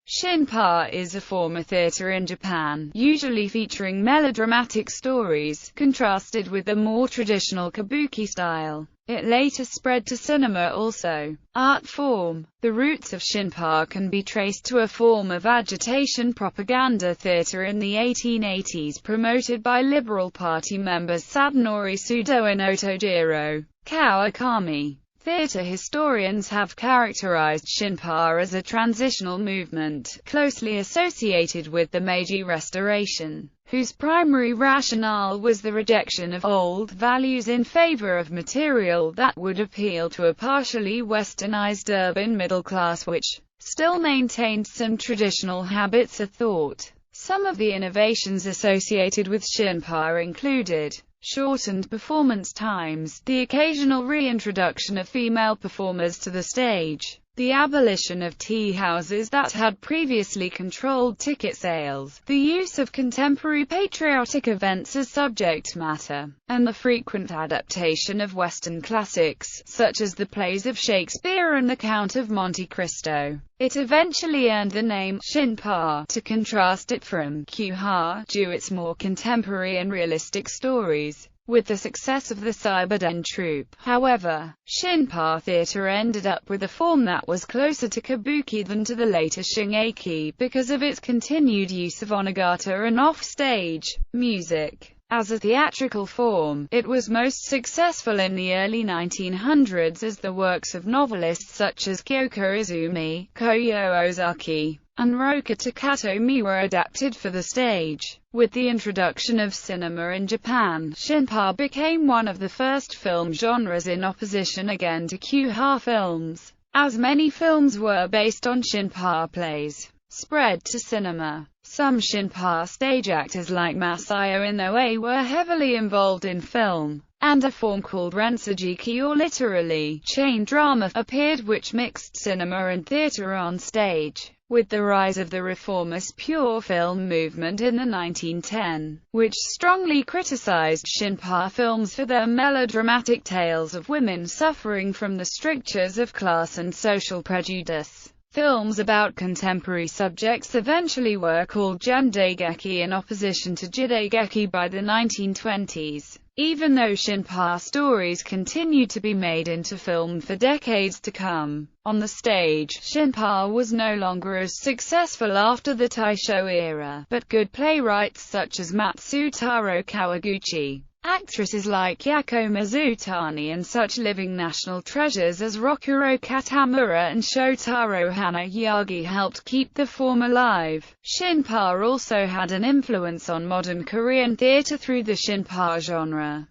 Shinpa is a form of theater in Japan, usually featuring melodramatic stories, contrasted with the more traditional kabuki style. It later spread to cinema also. Art form. The roots of Shinpa can be traced to a form of agitation propaganda theater in the 1880s promoted by Liberal Party members Sadanori Sudo and Otojiro Kawakami. Theater historians have characterized Shinpa as a transitional movement, closely associated with the Meiji Restoration, whose primary rationale was the rejection of old values in favor of material that would appeal to a partially westernized urban middle class which still maintained some traditional habits of thought. Some of the innovations associated with Shinpa included shortened performance times, the occasional reintroduction of female performers to the stage, the abolition of tea houses that had previously controlled ticket sales, the use of contemporary patriotic events as subject matter, and the frequent adaptation of Western classics, such as the plays of Shakespeare and The Count of Monte Cristo. It eventually earned the name Shinpa to contrast it from Kyuha, due its more contemporary and realistic stories. With the success of the Cyberden troupe, however, Shinpa theater ended up with a form that was closer to kabuki than to the later shingeki because of its continued use of onagata and off-stage music. As a theatrical form, it was most successful in the early 1900s as the works of novelists such as Kyoko Izumi, Koyo Ozaki, and Roka Takatomi were adapted for the stage. With the introduction of cinema in Japan, Shinpa became one of the first film genres in opposition again to Kyuha films, as many films were based on Shinpa plays. Spread to cinema. Some Shinpa stage actors like Masayo Inoue were heavily involved in film, and a form called rensujiki, or literally chain drama, appeared which mixed cinema and theater on stage. With the rise of the reformist pure film movement in the 1910s, which strongly criticized Shinpa films for their melodramatic tales of women suffering from the strictures of class and social prejudice, films about contemporary subjects eventually were called Jandageki in opposition to Jidageki by the 1920s. Even though Shinpa stories continued to be made into film for decades to come, on the stage, Shinpa was no longer as successful after the Taisho era, but good playwrights such as Matsutaro Kawaguchi, actresses like Yako Mizutani, and such living national treasures as Rokuro Katamura and Shotaro Hanayagi helped keep the form alive. Shinpa also had an influence on modern Korean theater through the Shinpa genre.